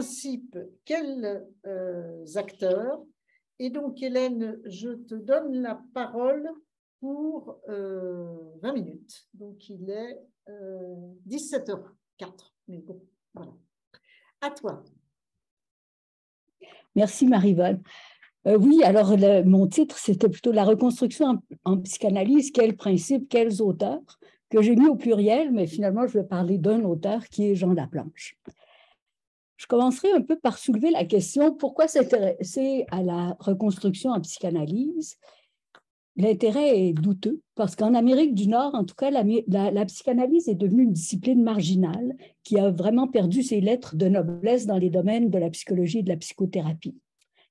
principe, quels acteurs. Et donc, Hélène, je te donne la parole pour 20 minutes. Donc, il est 17h04. Mais bon, voilà. À toi. Merci, Marie-Vonne. Oui, alors mon titre, c'était plutôt la reconstruction en psychanalyse. Quels principes, quels auteurs, que j'ai mis au pluriel, mais finalement, je vais parler d'un auteur qui est Jean Laplanche. Je commencerai un peu par soulever la question pourquoi s'intéresser à la reconstruction en psychanalyse. L'intérêt est douteux parce qu'en Amérique du Nord, en tout cas, la psychanalyse est devenue une discipline marginale qui a vraiment perdu ses lettres de noblesse dans les domaines de la psychologie et de la psychothérapie.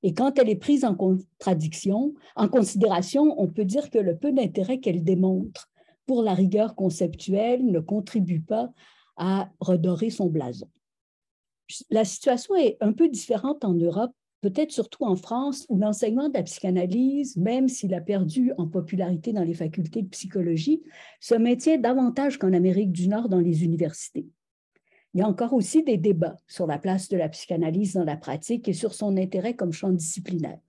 Et quand elle est prise en considération, on peut dire que le peu d'intérêt qu'elle démontre pour la rigueur conceptuelle ne contribue pas à redorer son blason. La situation est un peu différente en Europe, peut-être surtout en France, où l'enseignement de la psychanalyse, même s'il a perdu en popularité dans les facultés de psychologie, se maintient davantage qu'en Amérique du Nord dans les universités. Il y a encore aussi des débats sur la place de la psychanalyse dans la pratique et sur son intérêt comme champ disciplinaire.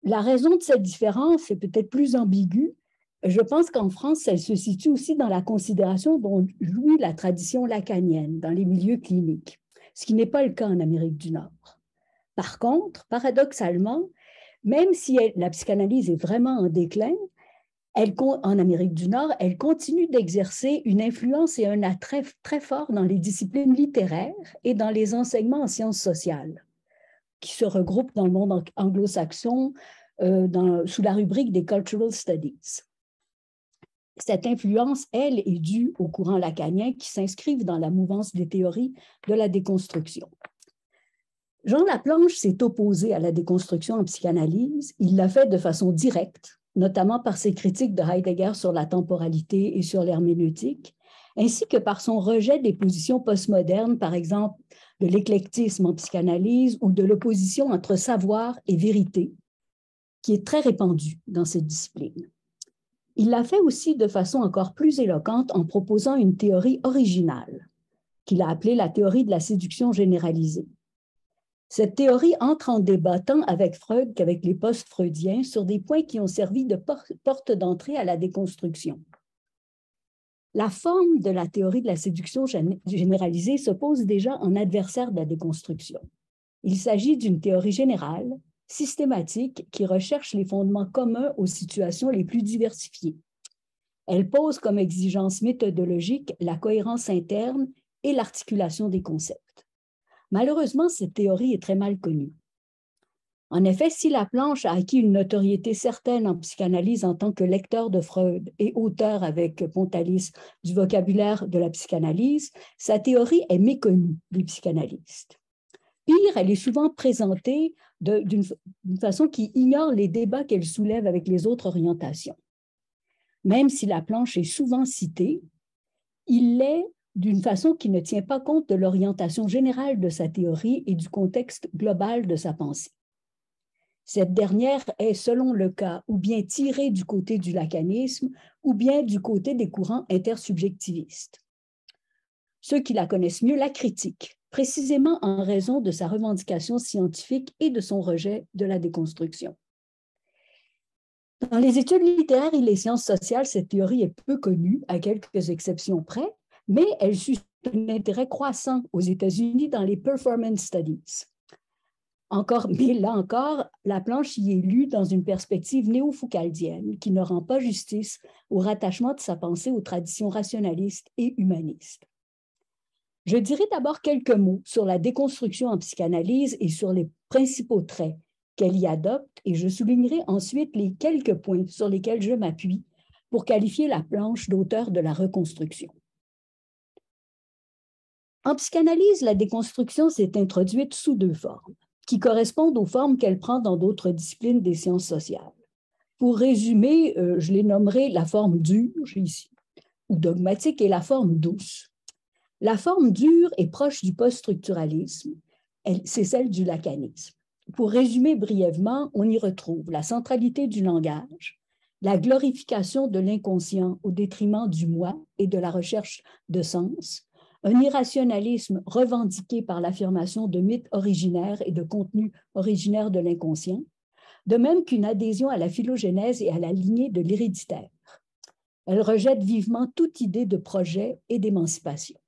La raison de cette différence est peut-être plus ambiguë. Je pense qu'en France, elle se situe aussi dans la considération dont jouit la tradition lacanienne dans les milieux cliniques, ce qui n'est pas le cas en Amérique du Nord. Par contre, paradoxalement, même si la psychanalyse est vraiment en déclin, en Amérique du Nord, elle continue d'exercer une influence et un attrait très fort dans les disciplines littéraires et dans les enseignements en sciences sociales, qui se regroupent dans le monde anglo-saxon sous la rubrique des Cultural Studies. Cette influence, elle, est due aux courants lacaniens qui s'inscrivent dans la mouvance des théories de la déconstruction. Jean Laplanche s'est opposé à la déconstruction en psychanalyse. Il l'a fait de façon directe, notamment par ses critiques de Heidegger sur la temporalité et sur l'herméneutique, ainsi que par son rejet des positions postmodernes, par exemple de l'éclectisme en psychanalyse ou de l'opposition entre savoir et vérité, qui est très répandue dans cette discipline. Il l'a fait aussi de façon encore plus éloquente en proposant une théorie originale, qu'il a appelée la théorie de la séduction généralisée. Cette théorie entre en débat tant avec Freud qu'avec les post-freudiens sur des points qui ont servi de porte d'entrée à la déconstruction. La forme de la théorie de la séduction généralisée se pose déjà en adversaire de la déconstruction. Il s'agit d'une théorie générale, systématique, qui recherche les fondements communs aux situations les plus diversifiées. Elle pose comme exigence méthodologique la cohérence interne et l'articulation des concepts. Malheureusement, cette théorie est très mal connue. En effet, si Laplanche a acquis une notoriété certaine en psychanalyse en tant que lecteur de Freud et auteur avec Pontalis du vocabulaire de la psychanalyse, sa théorie est méconnue des psychanalystes. Pire, elle est souvent présentée d'une façon qui ignore les débats qu'elle soulève avec les autres orientations. Même si Laplanche est souvent cité, il l'est d'une façon qui ne tient pas compte de l'orientation générale de sa théorie et du contexte global de sa pensée. Cette dernière est, selon le cas, ou bien tirée du côté du lacanisme, ou bien du côté des courants intersubjectivistes. Ceux qui la connaissent mieux la critiquent, précisément en raison de sa revendication scientifique et de son rejet de la déconstruction. Dans les études littéraires et les sciences sociales, cette théorie est peu connue, à quelques exceptions près, mais elle suscite un intérêt croissant aux États-Unis dans les performance studies. Mais là encore, Laplanche y est lu dans une perspective néo-foucaldienne qui ne rend pas justice au rattachement de sa pensée aux traditions rationalistes et humanistes. Je dirai d'abord quelques mots sur la déconstruction en psychanalyse et sur les principaux traits qu'elle y adopte, et je soulignerai ensuite les quelques points sur lesquels je m'appuie pour qualifier Laplanche d'auteur de la reconstruction. En psychanalyse, la déconstruction s'est introduite sous deux formes, qui correspondent aux formes qu'elle prend dans d'autres disciplines des sciences sociales. Pour résumer, je les nommerai la forme dure, ici, ou dogmatique, et la forme douce. La forme dure est proche du post-structuralisme, c'est celle du lacanisme. Pour résumer brièvement, on y retrouve la centralité du langage, la glorification de l'inconscient au détriment du moi et de la recherche de sens, un irrationalisme revendiqué par l'affirmation de mythes originaires et de contenus originaires de l'inconscient, de même qu'une adhésion à la phylogénèse et à la lignée de l'héréditaire. Elle rejette vivement toute idée de projet et d'émancipation.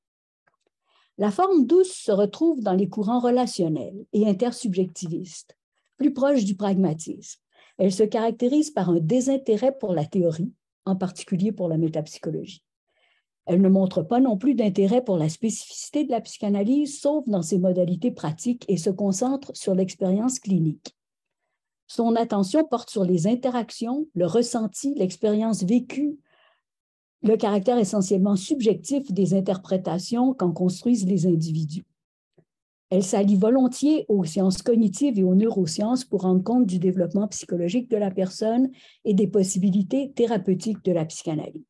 La forme douce se retrouve dans les courants relationnels et intersubjectivistes, plus proches du pragmatisme. Elle se caractérise par un désintérêt pour la théorie, en particulier pour la métapsychologie. Elle ne montre pas non plus d'intérêt pour la spécificité de la psychanalyse, sauf dans ses modalités pratiques, et se concentre sur l'expérience clinique. Son attention porte sur les interactions, le ressenti, l'expérience vécue, le caractère essentiellement subjectif des interprétations qu'en construisent les individus. Elle s'allie volontiers aux sciences cognitives et aux neurosciences pour rendre compte du développement psychologique de la personne et des possibilités thérapeutiques de la psychanalyse.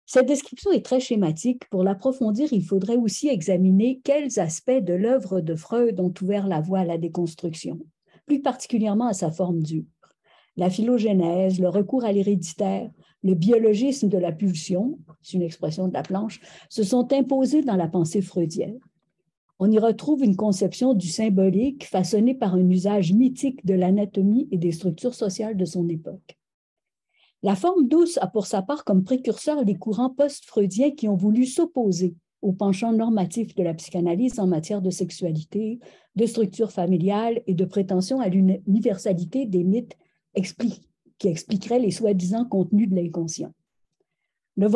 Cette description est très schématique. Pour l'approfondir, il faudrait aussi examiner quels aspects de l'œuvre de Freud ont ouvert la voie à la déconstruction, plus particulièrement à sa forme dure. La phylogénèse, le recours à l'héréditaire, le biologisme de la pulsion, c'est une expression de Laplanche, se sont imposés dans la pensée freudienne. On y retrouve une conception du symbolique façonnée par un usage mythique de l'anatomie et des structures sociales de son époque. La forme douce a pour sa part comme précurseur les courants post-freudiens qui ont voulu s'opposer au penchant normatif de la psychanalyse en matière de sexualité, de structure familiale et de prétention à l'universalité des mythes qui expliqueraient les soi-disant contenus de l'inconscient. Ne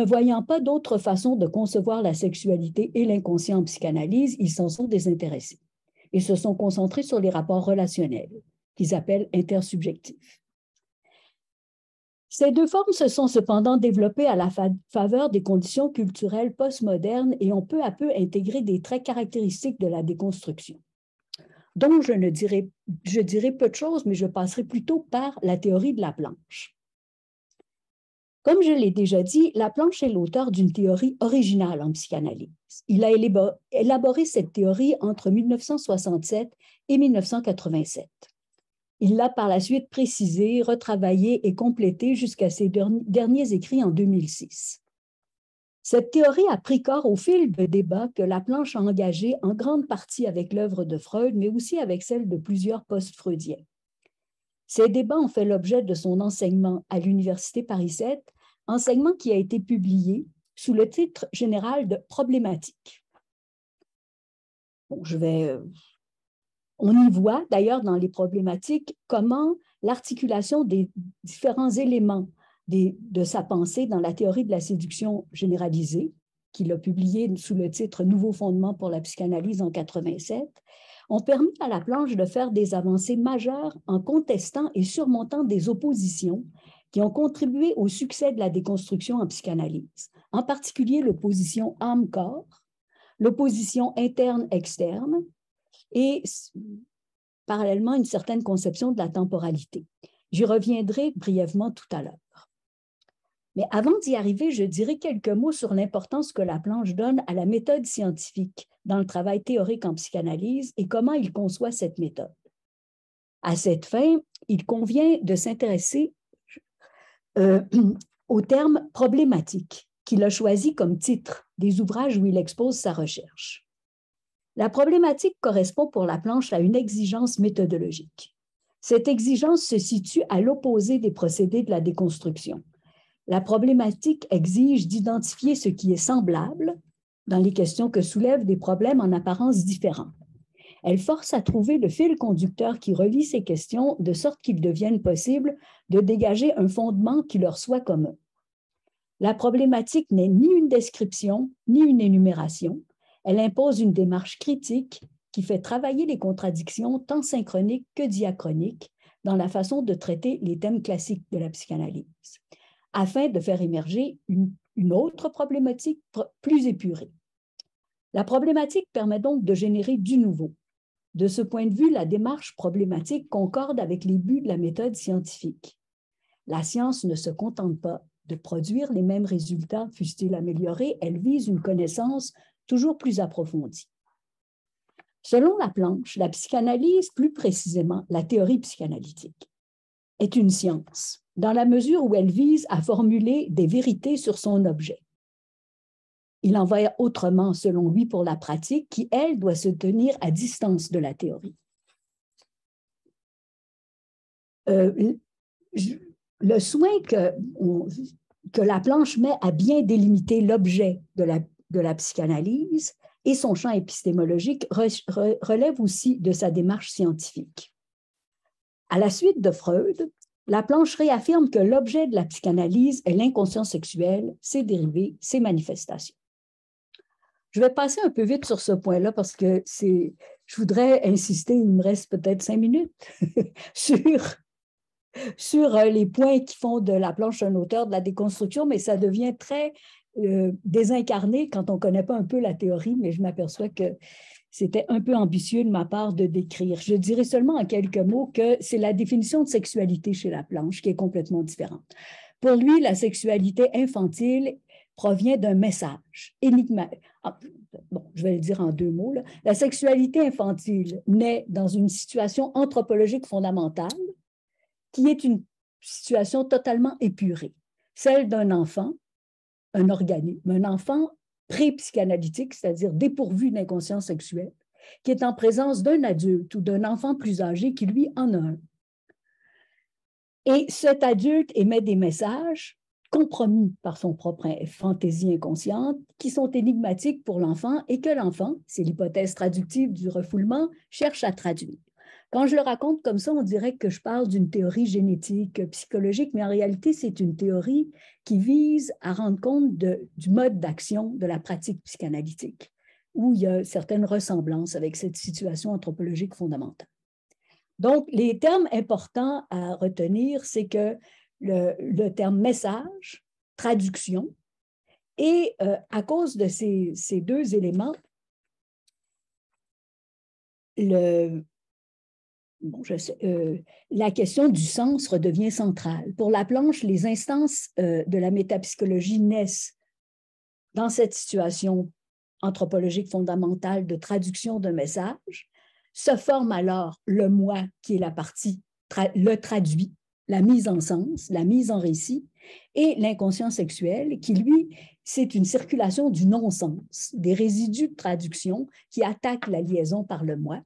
voyant pas d'autre façon de concevoir la sexualité et l'inconscient en psychanalyse, ils s'en sont désintéressés et se sont concentrés sur les rapports relationnels, qu'ils appellent intersubjectifs. Ces deux formes se sont cependant développées à la faveur des conditions culturelles postmodernes et ont peu à peu intégré des traits caractéristiques de la déconstruction, dont je dirai peu de choses, mais je passerai plutôt par la théorie de Laplanche. Comme je l'ai déjà dit, Laplanche est l'auteur d'une théorie originale en psychanalyse. Il a élaboré cette théorie entre 1967 et 1987. Il l'a par la suite précisée, retravaillée et complétée jusqu'à ses derniers écrits en 2006. Cette théorie a pris corps au fil de débats que Laplanche a engagés en grande partie avec l'œuvre de Freud, mais aussi avec celle de plusieurs post-freudiens. Ces débats ont fait l'objet de son enseignement à l'Université Paris 7, enseignement qui a été publié sous le titre général de « Problématique ». Bon, on y voit d'ailleurs dans les problématiques comment l'articulation des différents éléments de sa pensée dans la théorie de la séduction généralisée, qu'il a publié sous le titre « Nouveaux fondements pour la psychanalyse » en 1987, ont permis à Laplanche de faire des avancées majeures en contestant et surmontant des oppositions qui ont contribué au succès de la déconstruction en psychanalyse, en particulier l'opposition âme-corps, l'opposition interne-externe et parallèlement une certaine conception de la temporalité. J'y reviendrai brièvement tout à l'heure. Mais avant d'y arriver, je dirai quelques mots sur l'importance que Laplanche donne à la méthode scientifique dans le travail théorique en psychanalyse et comment il conçoit cette méthode. À cette fin, il convient de s'intéresser au terme problématique qu'il a choisi comme titre des ouvrages où il expose sa recherche. La problématique correspond pour Laplanche à une exigence méthodologique. Cette exigence se situe à l'opposé des procédés de la déconstruction. La problématique exige d'identifier ce qui est semblable dans les questions que soulèvent des problèmes en apparence différents. Elle force à trouver le fil conducteur qui relie ces questions de sorte qu'il devienne possible de dégager un fondement qui leur soit commun. La problématique n'est ni une description, ni une énumération. Elle impose une démarche critique qui fait travailler les contradictions tant synchroniques que diachroniques dans la façon de traiter les thèmes classiques de la psychanalyse, afin de faire émerger une autre problématique plus épurée. La problématique permet donc de générer du nouveau. De ce point de vue, la démarche problématique concorde avec les buts de la méthode scientifique. La science ne se contente pas de produire les mêmes résultats, fussent-ils améliorés, elle vise une connaissance toujours plus approfondie. Selon Laplanche, la psychanalyse, plus précisément la théorie psychanalytique, est une science, dans la mesure où elle vise à formuler des vérités sur son objet. Il en va autrement, selon lui, pour la pratique, qui, elle, doit se tenir à distance de la théorie. Le soin que Laplanche met à bien délimiter l'objet de la psychanalyse et son champ épistémologique relève aussi de sa démarche scientifique. À la suite de Freud, Laplanche réaffirme que l'objet de la psychanalyse est l'inconscient sexuel, ses dérivés, ses manifestations. Je vais passer un peu vite sur ce point-là parce que je voudrais insister, il me reste peut-être 5 minutes, sur les points qui font de Laplanche un auteur de la déconstruction, mais ça devient très désincarné quand on ne connaît pas un peu la théorie, mais je m'aperçois que c'était un peu ambitieux de ma part de décrire. Je dirais seulement en quelques mots que c'est la définition de sexualité chez Laplanche qui est complètement différente. Pour lui, la sexualité infantile provient d'un message énigmatique. Bon, je vais le dire en 2 mots. Là. La sexualité infantile naît dans une situation anthropologique fondamentale qui est une situation totalement épurée, celle d'un enfant, un organisme, un enfant pré-psychanalytique, c'est-à-dire dépourvu d'inconscience sexuelle, qui est en présence d'un adulte ou d'un enfant plus âgé qui, lui, en a un. Et cet adulte émet des messages compromis par son propre fantaisie inconsciente qui sont énigmatiques pour l'enfant et que l'enfant, c'est l'hypothèse traductive du refoulement, cherche à traduire. Quand je le raconte comme ça, on dirait que je parle d'une théorie génétique, psychologique, mais en réalité, c'est une théorie qui vise à rendre compte du mode d'action de la pratique psychanalytique, où il y a certaines ressemblances avec cette situation anthropologique fondamentale. Donc, les termes importants à retenir, c'est que le terme message, traduction, et à cause de ces 2 éléments, la question du sens redevient centrale. Pour Laplanche, les instances de la métapsychologie naissent dans cette situation anthropologique fondamentale de traduction d'un message. Se forme alors le moi, qui est la partie, le traduit, la mise en sens, la mise en récit, et l'inconscient sexuel, qui, lui, c'est une circulation du non-sens, des résidus de traduction qui attaquent la liaison par le moi,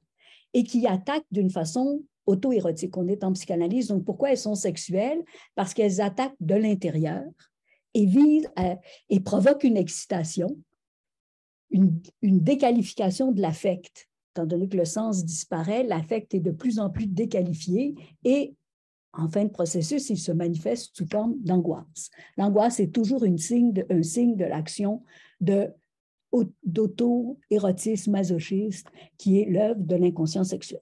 et qui attaquent d'une façon auto-érotique. On est en psychanalyse, donc pourquoi elles sont sexuelles? Parce qu'elles attaquent de l'intérieur et provoquent une excitation, une déqualification de l'affect. Étant donné que le sens disparaît, l'affect est de plus en plus déqualifié et en fin de processus, il se manifeste sous forme d'angoisse. L'angoisse est toujours un signe de l'action d'auto-érotisme masochiste qui est l'œuvre de l'inconscient sexuel.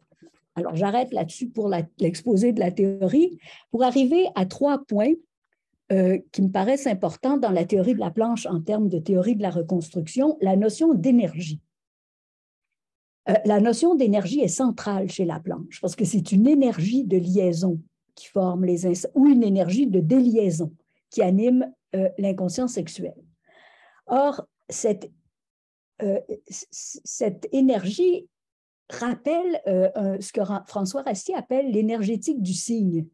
Alors, j'arrête là-dessus pour l'exposé de la théorie pour arriver à 3 points qui me paraissent importants dans la théorie de Laplanche en termes de théorie de la reconstruction, la notion d'énergie. La notion d'énergie est centrale chez Laplanche parce que c'est une énergie de liaison qui forme ou une énergie de déliaison qui anime l'inconscient sexuel. Or, cette énergie rappelle ce que François Rastier appelle l'énergétique du signe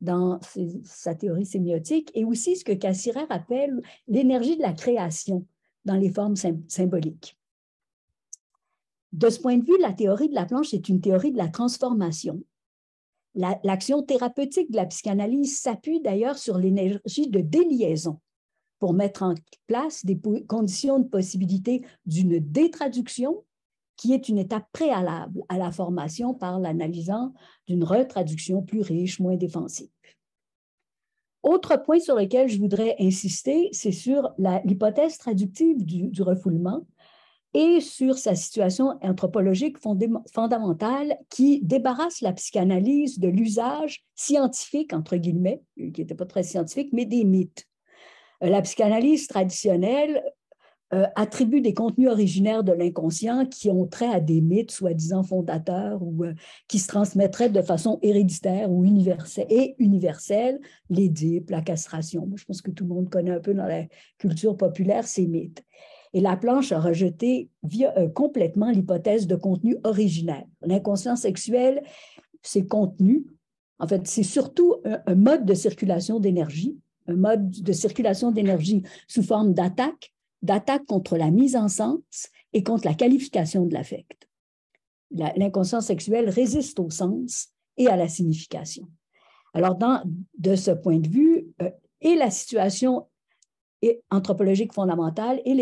dans sa théorie sémiotique et aussi ce que Cassirer appelle l'énergie de la création dans les formes symboliques. De ce point de vue, la théorie de Laplanche est une théorie de la transformation. L'action thérapeutique de la psychanalyse s'appuie d'ailleurs sur l'énergie de déliaison pour mettre en place des conditions de possibilité d'une détraduction qui est une étape préalable à la formation par l'analysant d'une retraduction plus riche, moins défensive. Autre point sur lequel je voudrais insister, c'est sur l'hypothèse traductive du refoulement et sur sa situation anthropologique fondamentale qui débarrasse la psychanalyse de l'usage scientifique, entre guillemets, qui n'était pas très scientifique, mais des mythes. La psychanalyse traditionnelle attribue des contenus originaires de l'inconscient qui ont trait à des mythes soi-disant fondateurs ou qui se transmettraient de façon héréditaire ou universelle, l'Édipe, la castration. Je pense que tout le monde connaît un peu dans la culture populaire ces mythes. Et Laplanche a rejeté complètement l'hypothèse de contenu originaire. L'inconscient sexuel, c'est contenu. En fait, c'est surtout un mode de circulation d'énergie, un mode de circulation d'énergie sous forme d'attaque, d'attaque contre la mise en sens et contre la qualification de l'affect. L'inconscient sexuel résiste au sens et à la signification. Alors, de ce point de vue, et la situation anthropologique fondamentale et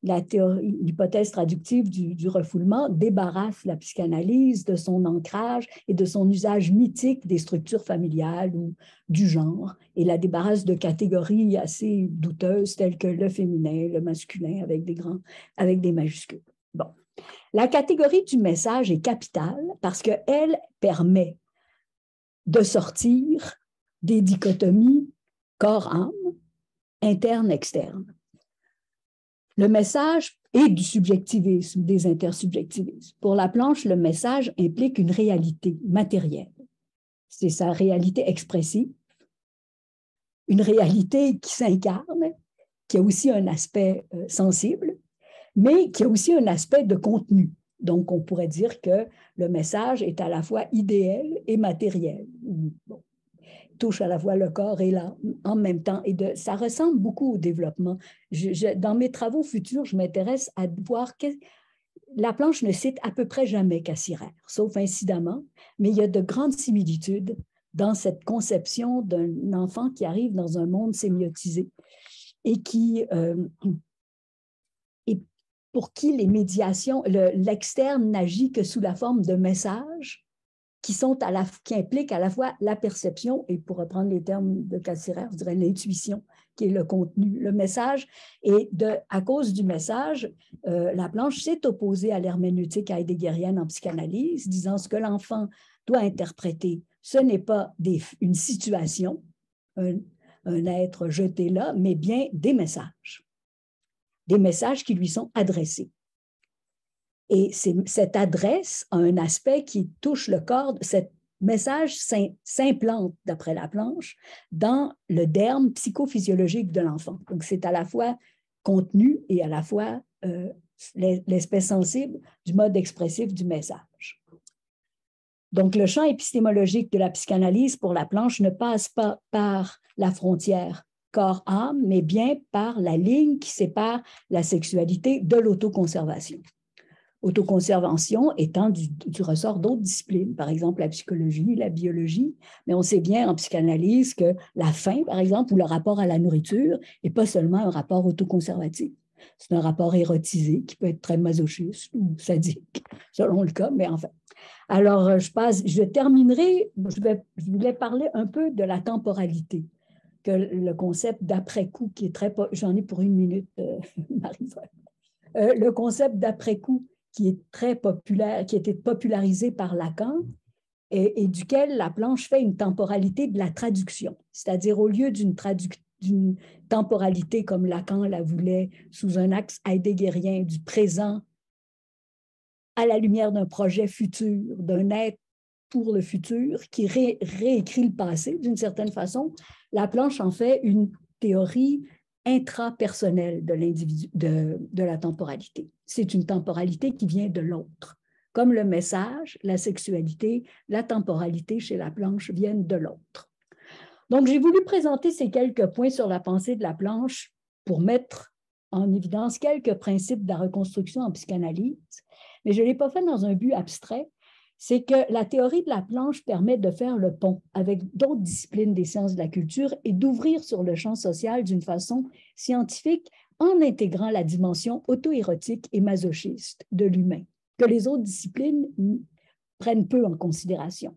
l'hypothèse traductive du refoulement débarrasse la psychanalyse de son ancrage et de son usage mythique des structures familiales ou du genre, et la débarrasse de catégories assez douteuses telles que le féminin, le masculin avec des majuscules. Bon. La catégorie du message est capitale parce qu'elle permet de sortir des dichotomies corps-âme, interne-externe. Le message et du subjectivisme, des intersubjectivismes. Pour Laplanche, le message implique une réalité matérielle. C'est sa réalité expressive, une réalité qui s'incarne, qui a aussi un aspect sensible, mais qui a aussi un aspect de contenu. Donc, on pourrait dire que le message est à la fois idéal et matériel. Bon. Touche à la fois le corps et l'âme en même temps. Et ça ressemble beaucoup au développement. Dans mes travaux futurs, je m'intéresse à voir Laplanche ne cite à peu près jamais Cassirer, sauf incidemment, mais il y a de grandes similitudes dans cette conception d'un enfant qui arrive dans un monde sémiotisé et pour qui les médiations, l'externe n'agit que sous la forme de messages qui impliquent à la fois la perception et, pour reprendre les termes de Cassirer, je dirais l'intuition, qui est le contenu, le message. Et à cause du message, Laplanche s'est opposé à l'herméneutique heideggerienne en psychanalyse, disant ce que l'enfant doit interpréter, ce n'est pas une situation, un être jeté là, mais bien des messages qui lui sont adressés. Et cette adresse a un aspect qui touche le corps. Cet message s'implante, d'après Laplanche, dans le derme psychophysiologique de l'enfant. Donc, c'est à la fois contenu et à la fois l'aspect sensible du mode expressif du message. Donc, le champ épistémologique de la psychanalyse pour Laplanche ne passe pas par la frontière corps-âme, mais bien par la ligne qui sépare la sexualité de l'autoconservation. Autoconservation étant du ressort d'autres disciplines, par exemple la psychologie, la biologie, mais on sait bien en psychanalyse que la faim, par exemple, ou le rapport à la nourriture n'est pas seulement un rapport autoconservatif. C'est un rapport érotisé qui peut être très masochiste ou sadique, selon le cas, mais enfin. Alors, je terminerai, je voulais parler un peu de la temporalité, que le concept d'après-coup, qui est très... J'en ai pour une minute, Marie-Paul. Le concept d'après-coup, qui est très populaire, qui a été popularisé par Lacan et duquel Laplanche fait une temporalité de la traduction. C'est-à-dire, au lieu d'une temporalité comme Lacan la voulait sous un axe heideggerien du présent à la lumière d'un projet futur, d'un être pour le futur qui réécrit le passé d'une certaine façon, Laplanche en fait une théorie intrapersonnelle de l'individu, de la temporalité. C'est une temporalité qui vient de l'autre. Comme le message, la sexualité, la temporalité chez Laplanche viennent de l'autre. Donc, j'ai voulu présenter ces quelques points sur la pensée de Laplanche pour mettre en évidence quelques principes de la reconstruction en psychanalyse, mais je ne l'ai pas fait dans un but abstrait. C'est que la théorie de Laplanche permet de faire le pont avec d'autres disciplines des sciences de la culture et d'ouvrir sur le champ social d'une façon scientifique en intégrant la dimension auto-érotique et masochiste de l'humain, que les autres disciplines prennent peu en considération.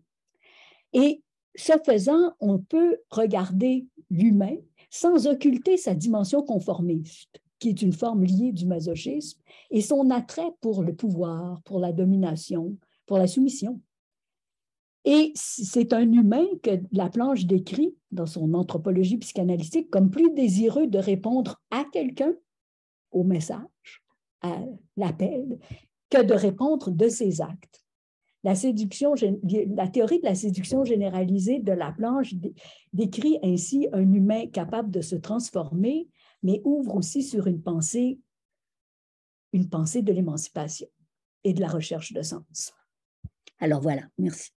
Et ce faisant, on peut regarder l'humain sans occulter sa dimension conformiste, qui est une forme liée du masochisme, et son attrait pour le pouvoir, pour la domination, pour la soumission. Et c'est un humain que Laplanche décrit dans son anthropologie psychanalytique comme plus désireux de répondre à quelqu'un, au message, à l'appel, que de répondre de ses actes. La théorie de la séduction généralisée de Laplanche décrit ainsi un humain capable de se transformer, mais ouvre aussi sur une pensée de l'émancipation et de la recherche de sens. Alors voilà, merci.